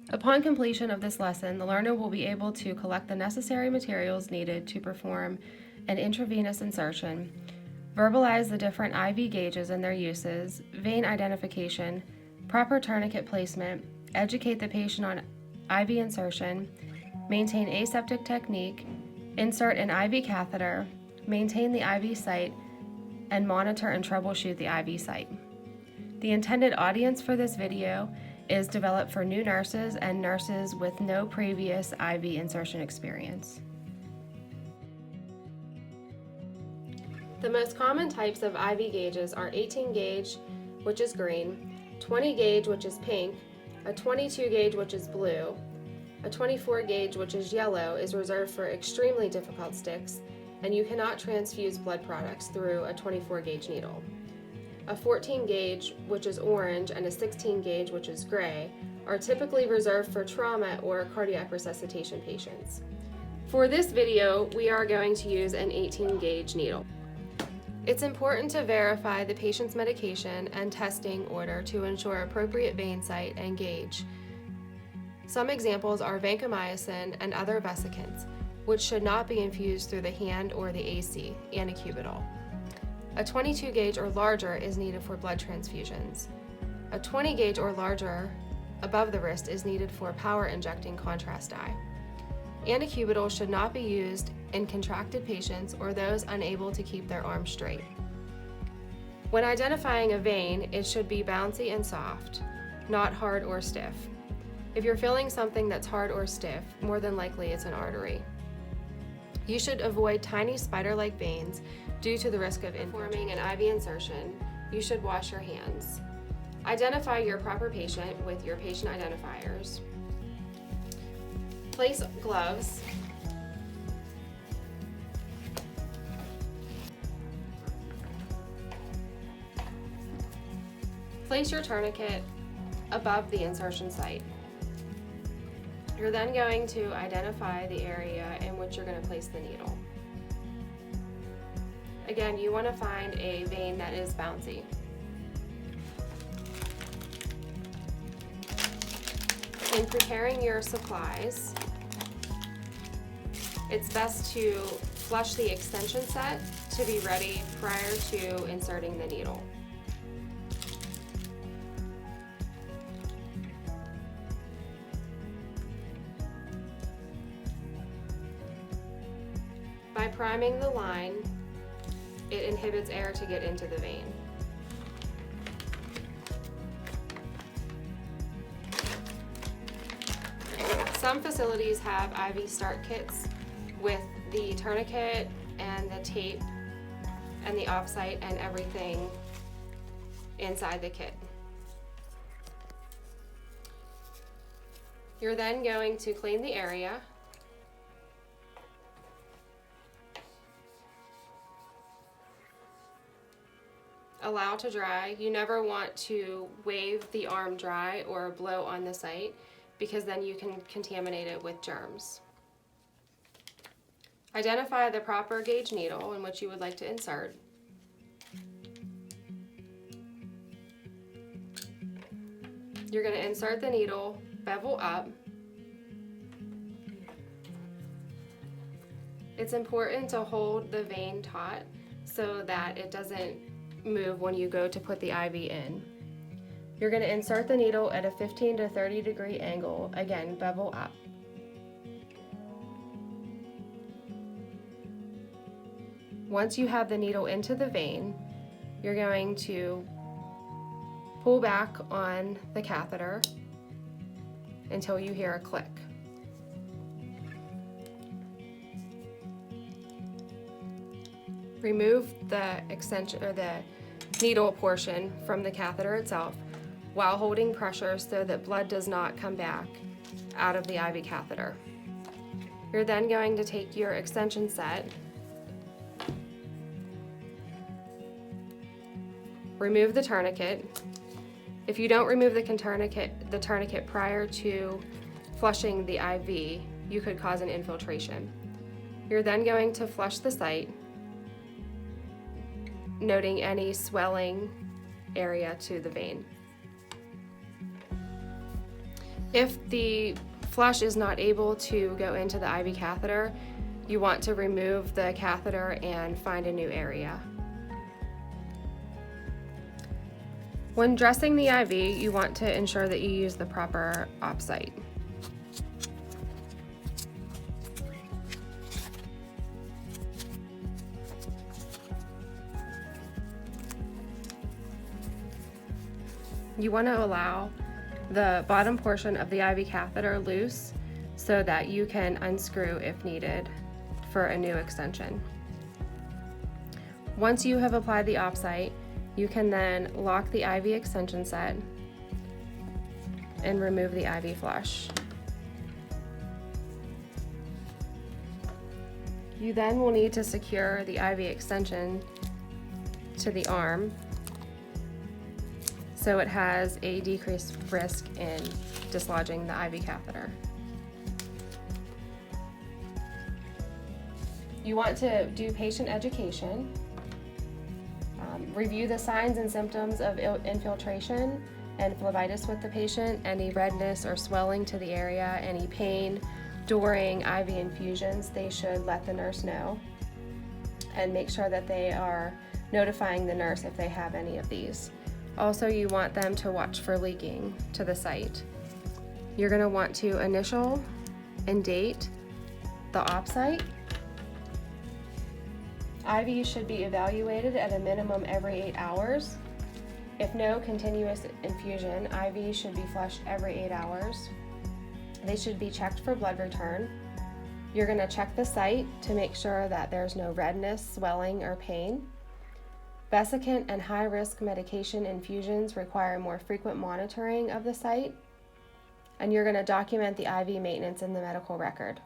Upon completion of this lesson, the learner will be able to collect the necessary materials needed to perform an intravenous insertion, verbalize the different IV gauges and their uses, vein identification, proper tourniquet placement, educate the patient on IV insertion, maintain aseptic technique, insert an IV catheter, maintain the IV site, and monitor and troubleshoot the IV site. The intended audience for this video is developed for new nurses and nurses with no previous IV insertion experience. The most common types of IV gauges are 18 gauge, which is green, 20 gauge, which is pink, a 22 gauge, which is blue, a 24 gauge, which is yellow, is reserved for extremely difficult sticks, and you cannot transfuse blood products through a 24 gauge needle. A 14 gauge, which is orange, and a 16 gauge, which is gray, are typically reserved for trauma or cardiac resuscitation patients. For this video, we are going to use an 18 gauge needle. It's important to verify the patient's medication and testing order to ensure appropriate vein site and gauge. Some examples are vancomycin and other vesicants, which should not be infused through the hand or the AC, and a cubital. A 22 gauge or larger is needed for blood transfusions. A 20 gauge or larger above the wrist is needed for power injecting contrast dye. And a cubital should not be used in contracted patients or those unable to keep their arms straight. When identifying a vein, it should be bouncy and soft, not hard or stiff. If you're feeling something that's hard or stiff, more than likely it's an artery. You should avoid tiny spider-like veins due to the risk of forming an IV insertion. You should wash your hands. Identify your proper patient with your patient identifiers. Place gloves. Place your tourniquet above the insertion site. You're then going to identify the area in which you're going to place the needle. Again, you want to find a vein that is bouncy. In preparing your supplies, it's best to flush the extension set to be ready prior to inserting the needle. By priming the line, it inhibits air to get into the vein. Some facilities have IV start kits with the tourniquet and the tape and the offsite and everything inside the kit. You're then going to clean the area. Allow to dry. You never want to wave the arm dry or blow on the site because then you can contaminate it with germs. Identify the proper gauge needle in which you would like to insert. You're going to insert the needle bevel up. It's important to hold the vein taut so that it doesn't move when you go to put the IV in. You're going to insert the needle at a 15 to 30 degree angle, again, bevel up. Once you have the needle into the vein, you're going to pull back on the catheter until you hear a click. Remove the extension or the needle portion from the catheter itself while holding pressure so that blood does not come back out of the IV catheter. You're then going to take your extension set, remove the tourniquet. If you don't remove the tourniquet prior to flushing the IV, you could cause an infiltration. You're then going to flush the site, noting any swelling area to the vein. If the flush is not able to go into the IV catheter, you want to remove the catheter and find a new area. When dressing the IV, you want to ensure that you use the proper op site. You want to allow the bottom portion of the IV catheter loose so that you can unscrew if needed for a new extension. Once you have applied the op site, you can then lock the IV extension set and remove the IV flush. You then will need to secure the IV extension to the arm so it has a decreased risk in dislodging the IV catheter. You want to do patient education, review the signs and symptoms of infiltration and phlebitis with the patient, any redness or swelling to the area, any pain during IV infusions. They should let the nurse know and make sure that they are notifying the nurse if they have any of these. Also, you want them to watch for leaking to the site. You're going to want to initial and date the op site. IV should be evaluated at a minimum every 8 hours. If no continuous infusion, IV should be flushed every 8 hours. They should be checked for blood return. You're going to check the site to make sure that there's no redness, swelling, or pain. Vesicant and high-risk medication infusions require more frequent monitoring of the site, and you're going to document the IV maintenance in the medical record.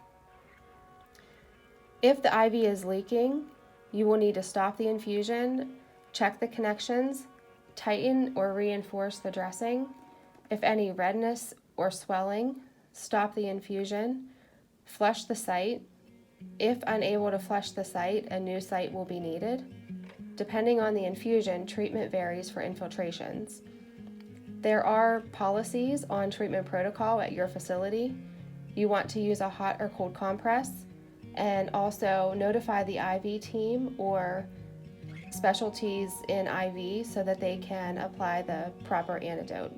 If the IV is leaking, you will need to stop the infusion, check the connections, tighten or reinforce the dressing. If any redness or swelling, stop the infusion, flush the site. If unable to flush the site, a new site will be needed. Depending on the infusion, treatment varies for infiltrations. There are policies on treatment protocol at your facility. You want to use a hot or cold compress, and also notify the IV team or specialties in IV so that they can apply the proper antidote.